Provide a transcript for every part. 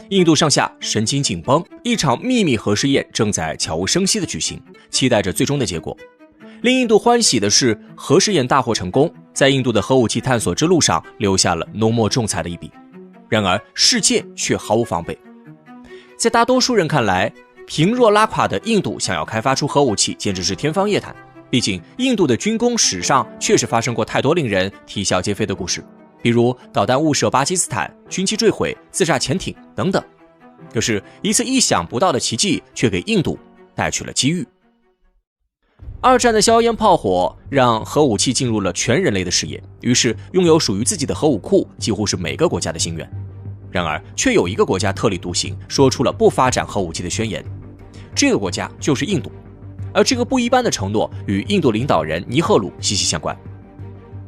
印度上下神经紧绷，一场秘密核试验正在悄无声息地举行，期待着最终的结果。令印度欢喜的是，核试验大获成功，在印度的核武器探索之路上留下了浓墨重彩的一笔。然而，世界却毫无防备。在大多数人看来，贫弱拉垮的印度想要开发出核武器，简直是天方夜谭。毕竟，印度的军工史上确实发生过太多令人啼笑皆非的故事，比如导弹误射巴基斯坦、军机坠毁、自炸潜艇等等。可是，一次意想不到的奇迹却给印度带去了机遇。二战的硝烟炮火让核武器进入了全人类的视野，于是拥有属于自己的核武库几乎是每个国家的心愿。然而，却有一个国家特立独行，说出了不发展核武器的宣言。这个国家就是印度，而这个不一般的承诺与印度领导人尼赫鲁息息相关。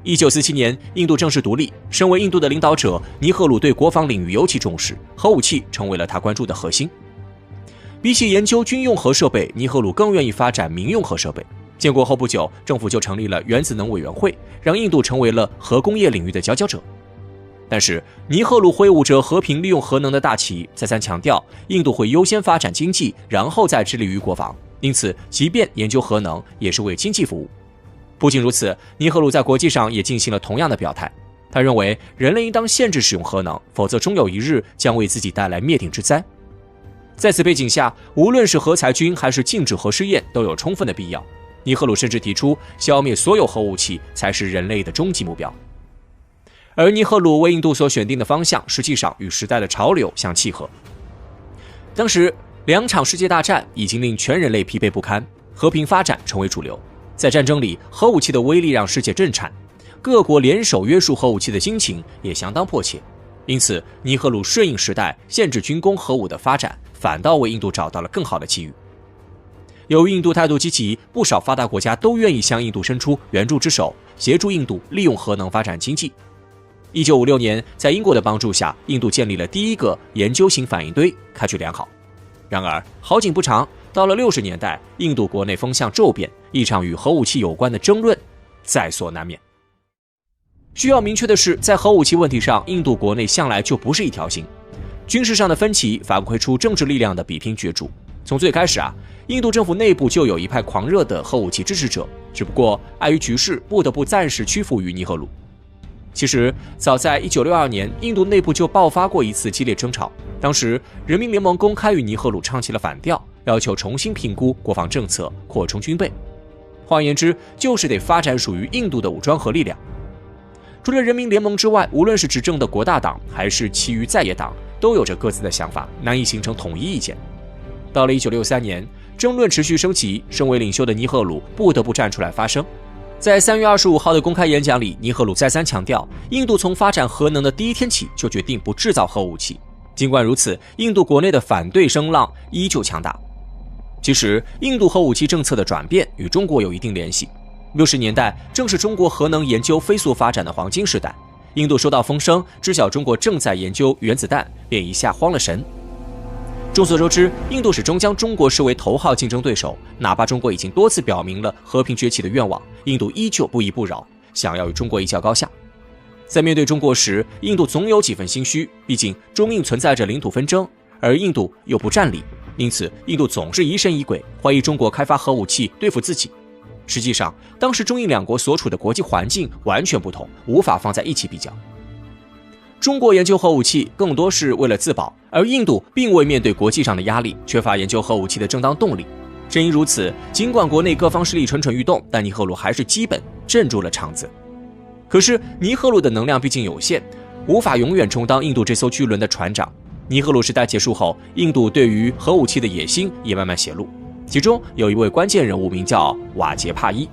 1947年，印度正式独立，身为印度的领导者，尼赫鲁对国防领域尤其重视，核武器成为了他关注的核心。比起研究军用核设备，尼赫鲁更愿意发展民用核设备。建国后不久，政府就成立了原子能委员会，让印度成为了核工业领域的佼佼者。但是，尼赫鲁挥舞着和平利用核能的大旗，再三强调印度会优先发展经济，然后再致力于国防。因此，即便研究核能，也是为经济服务。不仅如此，尼赫鲁在国际上也进行了同样的表态。他认为，人类应当限制使用核能，否则终有一日将为自己带来灭顶之灾。在此背景下，无论是核裁军还是禁止核试验，都有充分的必要。尼赫鲁甚至提出，消灭所有核武器才是人类的终极目标。而尼赫鲁为印度所选定的方向，实际上与时代的潮流相契合。当时，2场世界大战已经令全人类疲惫不堪，和平发展成为主流。在战争里，核武器的威力让世界震颤，各国联手约束核武器的心情也相当迫切。因此，尼赫鲁顺应时代，限制军工核武的发展，反倒为印度找到了更好的机遇。由于印度态度积极，不少发达国家都愿意向印度伸出援助之手，协助印度利用核能发展经济。1956年，在英国的帮助下，印度建立了第一个研究型反应堆，开局良好。然而，好景不长，到了60年代，印度国内风向骤变，一场与核武器有关的争论在所难免。需要明确的是，在核武器问题上，印度国内向来就不是一条心，军事上的分歧反馈出政治力量的比拼角逐。从最开始印度政府内部就有一派狂热的核武器支持者，只不过碍于局势，不得不暂时屈服于尼赫鲁。其实，早在1962年，印度内部就爆发过一次激烈争吵。当时，人民联盟公开与尼赫鲁唱起了反调，要求重新评估国防政策，扩充军备。换言之，就是得发展属于印度的武装和力量。除了人民联盟之外，无论是执政的国大党，还是其余在野党，都有着各自的想法，难以形成统一意见。到了1963年，争论持续升级，身为领袖的尼赫鲁不得不站出来发声。在3月25号的公开演讲里，尼赫鲁再三强调，印度从发展核能的第一天起就决定不制造核武器。尽管如此，印度国内的反对声浪依旧强大。其实，印度核武器政策的转变与中国有一定联系。60年代正是中国核能研究飞速发展的黄金时代，印度收到风声，知晓中国正在研究原子弹，便一下慌了神。众所周知，印度始终将中国视为头号竞争对手，哪怕中国已经多次表明了和平崛起的愿望，印度依旧不依不饶，想要与中国一较高下。在面对中国时，印度总有几分心虚，毕竟中印存在着领土纷争，而印度又不占理，因此印度总是疑神疑鬼，怀疑中国开发核武器对付自己。实际上，当时中印两国所处的国际环境完全不同，无法放在一起比较。中国研究核武器更多是为了自保，而印度并未面对国际上的压力，缺乏研究核武器的正当动力。正因如此，尽管国内各方势力蠢蠢欲动，但尼赫鲁还是基本镇住了场子。可是尼赫鲁的能量毕竟有限，无法永远充当印度这艘巨轮的船长。尼赫鲁时代结束后，印度对于核武器的野心也慢慢显露，其中有一位关键人物名叫瓦杰帕伊。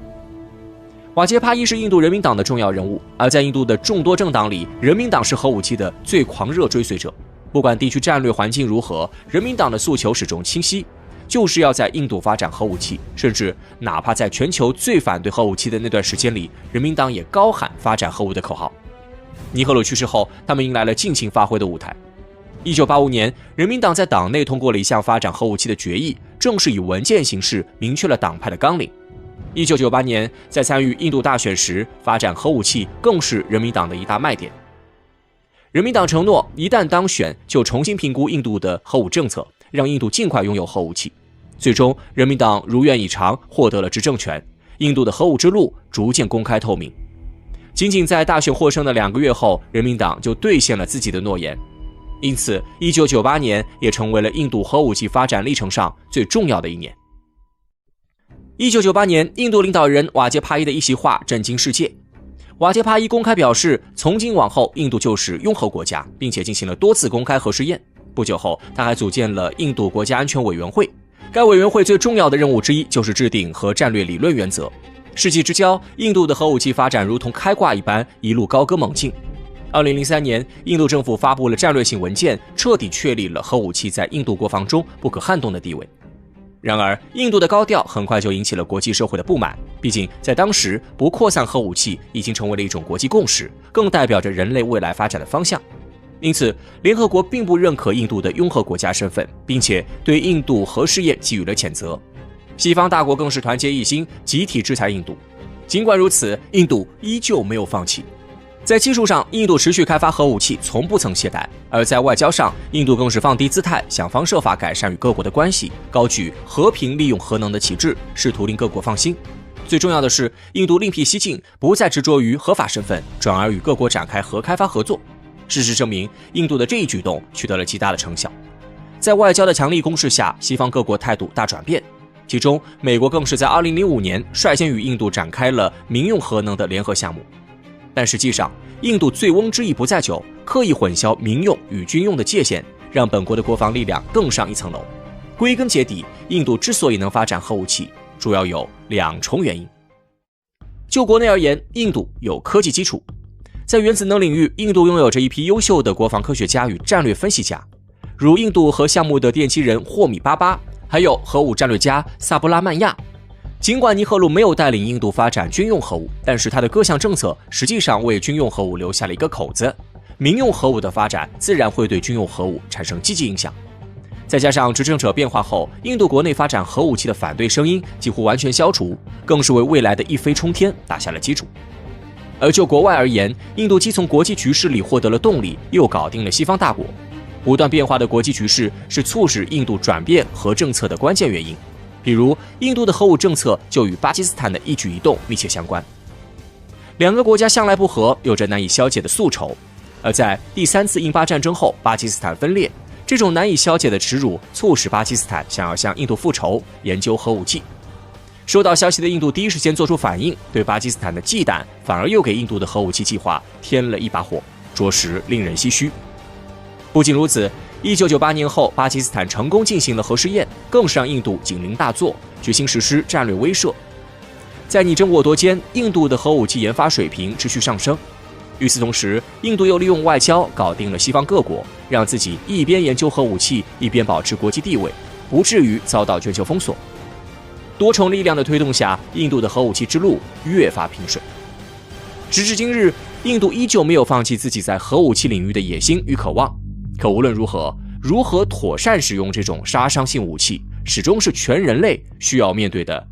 瓦杰帕伊是印度人民党的重要人物，而在印度的众多政党里，人民党是核武器的最狂热追随者。不管地区战略环境如何，人民党的诉求始终清晰，就是要在印度发展核武器，甚至哪怕在全球最反对核武器的那段时间里，人民党也高喊发展核武的口号。尼赫鲁去世后，他们迎来了尽情发挥的舞台。1985年，人民党在党内通过了一项发展核武器的决议，正式以文件形式明确了党派的纲领。1998年，在参与印度大选时，发展核武器更是人民党的一大卖点。人民党承诺一旦当选就重新评估印度的核武政策，让印度尽快拥有核武器。最终，人民党如愿以偿获得了执政权，印度的核武之路逐渐公开透明。仅仅在大选获胜的2个月后，人民党就兑现了自己的诺言。因此1998年也成为了印度核武器发展历程上最重要的一年。1998年，印度领导人瓦杰帕伊的一席话震惊世界。瓦杰帕伊公开表示，从今往后印度就是拥核国家，并且进行了多次公开核试验。不久后，他还组建了印度国家安全委员会，该委员会最重要的任务之一就是制定核战略理论原则。世纪之交，印度的核武器发展如同开挂一般，一路高歌猛进。2003年，印度政府发布了战略性文件，彻底确立了核武器在印度国防中不可撼动的地位。然而，印度的高调很快就引起了国际社会的不满，毕竟在当时，不扩散核武器已经成为了一种国际共识，更代表着人类未来发展的方向。因此，联合国并不认可印度的拥核国家身份，并且对印度核试验给予了谴责。西方大国更是团结一心，集体制裁印度。尽管如此，印度依旧没有放弃。在技术上，印度持续开发核武器，从不曾懈怠；而在外交上，印度更是放低姿态，想方设法改善与各国的关系，高举和平利用核能的旗帜，试图令各国放心。最重要的是，印度另辟蹊径，不再执着于合法身份，转而与各国展开核开发合作。事实证明，印度的这一举动取得了极大的成效。在外交的强力攻势下，西方各国态度大转变，其中美国更是在2005年率先与印度展开了民用核能的联合项目。但实际上，印度醉翁之意不在酒，刻意混淆民用与军用的界限，让本国的国防力量更上一层楼。归根结底，印度之所以能发展核武器，主要有2重原因。就国内而言，印度有科技基础，在原子能领域，印度拥有着一批优秀的国防科学家与战略分析家，如印度核项目的奠基人霍米巴巴，还有核武战略家萨布拉曼亚。尽管尼赫鲁没有带领印度发展军用核武，但是他的各项政策实际上为军用核武留下了一个口子。民用核武的发展自然会对军用核武产生积极影响。再加上执政者变化后，印度国内发展核武器的反对声音几乎完全消除，更是为未来的一飞冲天打下了基础。而就国外而言，印度既从国际局势里获得了动力，又搞定了西方大国。不断变化的国际局势是促使印度转变核政策的关键原因。比如，印度的核武政策就与巴基斯坦的一举一动密切相关。2个国家向来不和，有着难以消解的宿仇。而在第3次印巴战争后，巴基斯坦分裂，这种难以消解的耻辱促使巴基斯坦想要向印度复仇，研究核武器。收到消息的印度第一时间做出反应，对巴基斯坦的忌惮反而又给印度的核武器计划添了一把火，着实令人唏嘘。不仅如此，1998年后，巴基斯坦成功进行了核试验，更是让印度警铃大作，决心实施战略威慑。在你争我夺间，印度的核武器研发水平持续上升。与此同时，印度又利用外交搞定了西方各国，让自己一边研究核武器，一边保持国际地位，不至于遭到全球封锁。多重力量的推动下，印度的核武器之路越发平顺。时至今日，印度依旧没有放弃自己在核武器领域的野心与渴望。可无论如何妥善使用这种杀伤性武器，始终是全人类需要面对的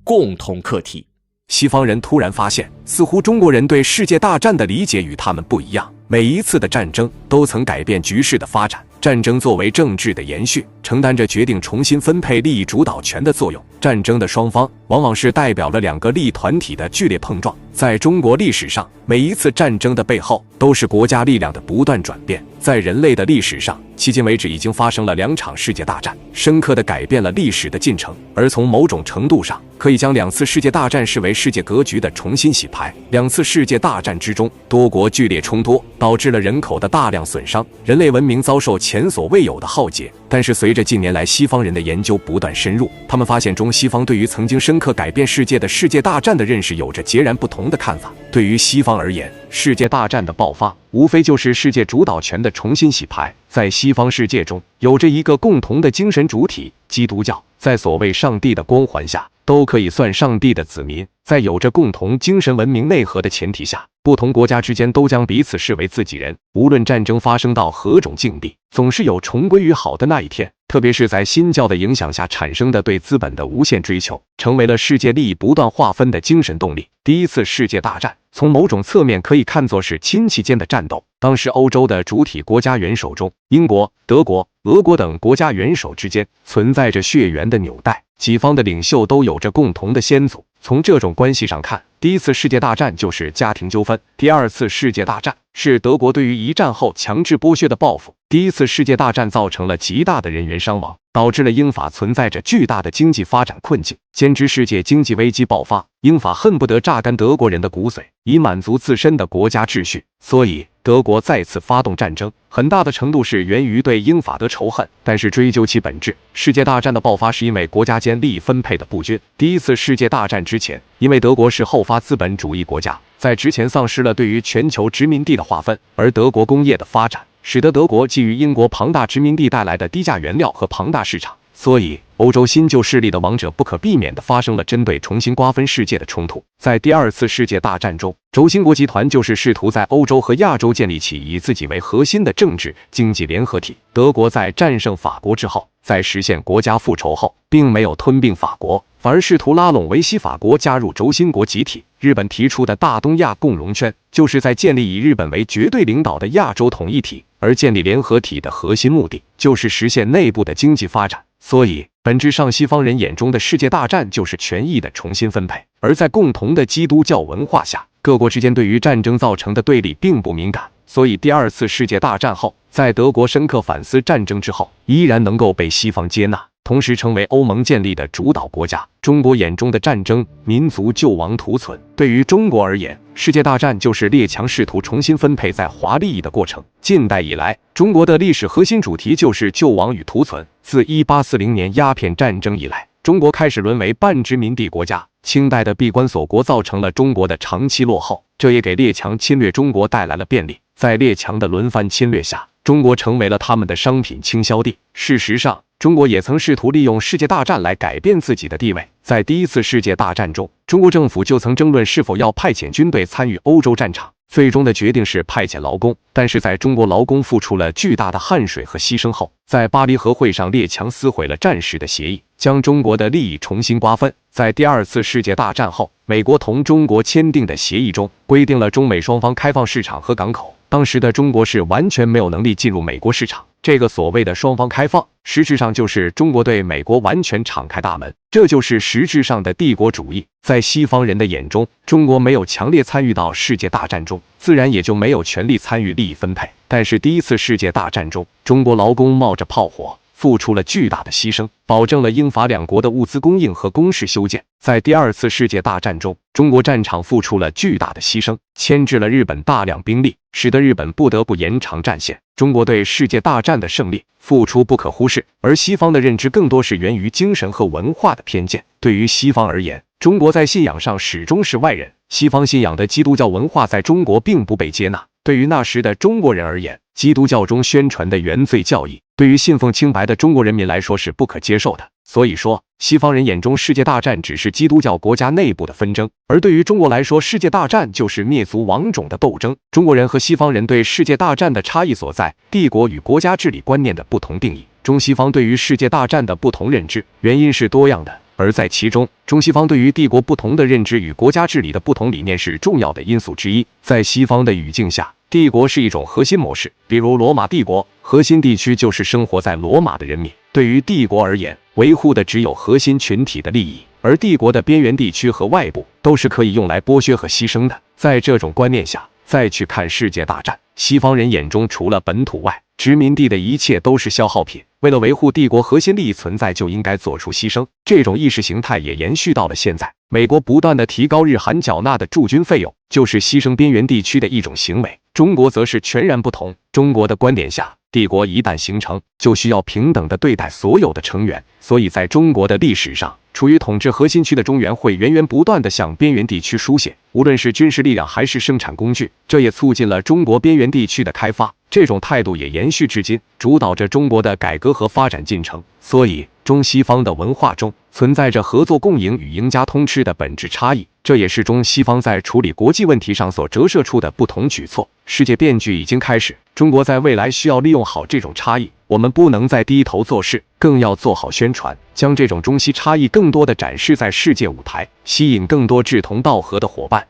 共同课题。西方人突然发现，似乎中国人对世界大战的理解与他们不一样。每一次的战争都曾改变局势的发展，战争作为政治的延续，承担着决定重新分配利益主导权的作用。战争的双方往往是代表了2个利益团体的剧烈碰撞。在中国历史上，每一次战争的背后都是国家力量的不断转变。在人类的历史上，迄今为止已经发生了2场世界大战，深刻地改变了历史的进程。而从某种程度上，可以将2次世界大战视为世界格局的重新洗牌。2次世界大战之中，多国剧烈冲突，导致了人口的大量损伤，人类文明遭受前所未有的浩劫。但是随着近年来西方人的研究不断深入，他们发现中西方对于曾经深刻改变世界的世界大战的认识有着截然不同的看法。对于西方而言，世界大战的爆发无非就是世界主导权的重新洗牌。在西方世界中，有着一个共同的精神主体——基督教，在所谓上帝的光环下，都可以算上帝的子民。在有着共同精神文明内核的前提下，不同国家之间都将彼此视为自己人。无论战争发生到何种境地，总是有重归于好的那一天。特别是在新教的影响下产生的对资本的无限追求，成为了世界利益不断划分的精神动力。第一次世界大战从某种侧面可以看作是亲戚间的战斗。当时欧洲的主体国家元首中，英国、德国、俄国等国家元首之间存在着血缘的纽带，几方的领袖都有着共同的先祖。从这种关系上看，第一次世界大战就是家庭纠纷，第二次世界大战是德国对于一战后强制剥削的报复。第一次世界大战造成了极大的人员伤亡，导致了英法存在着巨大的经济发展困境。兼之世界经济危机爆发，英法恨不得榨干德国人的骨髓，以满足自身的国家秩序。所以德国再次发动战争，很大的程度是源于对英法的仇恨。但是追究其本质，世界大战的爆发是因为国家间利益分配的不均。第一次世界大战之前，因为德国是后发资本主义国家，在之前丧失了对于全球殖民地的划分，而德国工业的发展使得德国觊觎英国庞大殖民地带来的低价原料和庞大市场，所以欧洲新旧势力的王者不可避免地发生了针对重新瓜分世界的冲突。在第二次世界大战中，轴心国集团就是试图在欧洲和亚洲建立起以自己为核心的政治经济联合体。德国在战胜法国之后，在实现国家复仇后，并没有吞并法国，反而试图拉拢维希法国加入轴心国集体。日本提出的大东亚共荣圈，就是在建立以日本为绝对领导的亚洲统一体，而建立联合体的核心目的就是实现内部的经济发展。所以本质上，西方人眼中的世界大战就是权益的重新分配。而在共同的基督教文化下，各国之间对于战争造成的对立并不敏感，所以第二次世界大战后，在德国深刻反思战争之后，依然能够被西方接纳，同时成为欧盟建立的主导国家。中国眼中的战争，民族救亡图存。对于中国而言，世界大战就是列强试图重新分配在华利益的过程。近代以来，中国的历史核心主题就是救亡与图存。自1840年鸦片战争以来，中国开始沦为半殖民地国家。清代的闭关锁国造成了中国的长期落后，这也给列强侵略中国带来了便利。在列强的轮番侵略下，中国成为了他们的商品倾销地。事实上，中国也曾试图利用世界大战来改变自己的地位。在第一次世界大战中，中国政府就曾争论是否要派遣军队参与欧洲战场，最终的决定是派遣劳工。但是在中国劳工付出了巨大的汗水和牺牲后，在巴黎和会上，列强撕毁了战时的协议，将中国的利益重新瓜分。在第二次世界大战后，美国同中国签订的协议中规定了中美双方开放市场和港口。当时的中国是完全没有能力进入美国市场，这个所谓的双方开放，实质上就是中国对美国完全敞开大门，这就是实质上的帝国主义。在西方人的眼中，中国没有强烈参与到世界大战中，自然也就没有权利参与利益分配。但是第一次世界大战中，中国劳工冒着炮火，付出了巨大的牺牲，保证了英法两国的物资供应和工事修建。在第二次世界大战中，中国战场付出了巨大的牺牲，牵制了日本大量兵力，使得日本不得不延长战线。中国对世界大战的胜利付出不可忽视，而西方的认知更多是源于精神和文化的偏见。对于西方而言，中国在信仰上始终是外人，西方信仰的基督教文化在中国并不被接纳。对于那时的中国人而言，基督教中宣传的原罪教义，对于信奉清白的中国人民来说是不可接受的。所以说，西方人眼中世界大战只是基督教国家内部的纷争，而对于中国来说，世界大战就是灭族亡种的斗争。中国人和西方人对世界大战的差异所在，帝国与国家治理观念的不同定义。中西方对于世界大战的不同认知，原因是多样的，而在其中，中西方对于帝国不同的认知与国家治理的不同理念是重要的因素之一。在西方的语境下，帝国是一种核心模式，比如罗马帝国，核心地区就是生活在罗马的人民。对于帝国而言，维护的只有核心群体的利益，而帝国的边缘地区和外部都是可以用来剥削和牺牲的。在这种观念下，再去看世界大战，西方人眼中除了本土外，殖民地的一切都是消耗品，为了维护帝国核心利益存在，就应该做出牺牲。这种意识形态也延续到了现在。美国不断的提高日韩缴纳的驻军费用，就是牺牲边缘地区的一种行为。中国则是全然不同。中国的观点下，帝国一旦形成，就需要平等的对待所有的成员。所以在中国的历史上，处于统治核心区的中原会源源不断地向边缘地区输血，无论是军事力量还是生产工具，这也促进了中国边缘地区的开发。这种态度也延续至今，主导着中国的改革和发展进程。所以，中西方的文化中存在着合作共赢与赢家通吃的本质差异，这也是中西方在处理国际问题上所折射出的不同举措。世界变局已经开始，中国在未来需要利用好这种差异，我们不能再低头做事，更要做好宣传，将这种中西差异更多地展示在世界舞台，吸引更多志同道合的伙伴。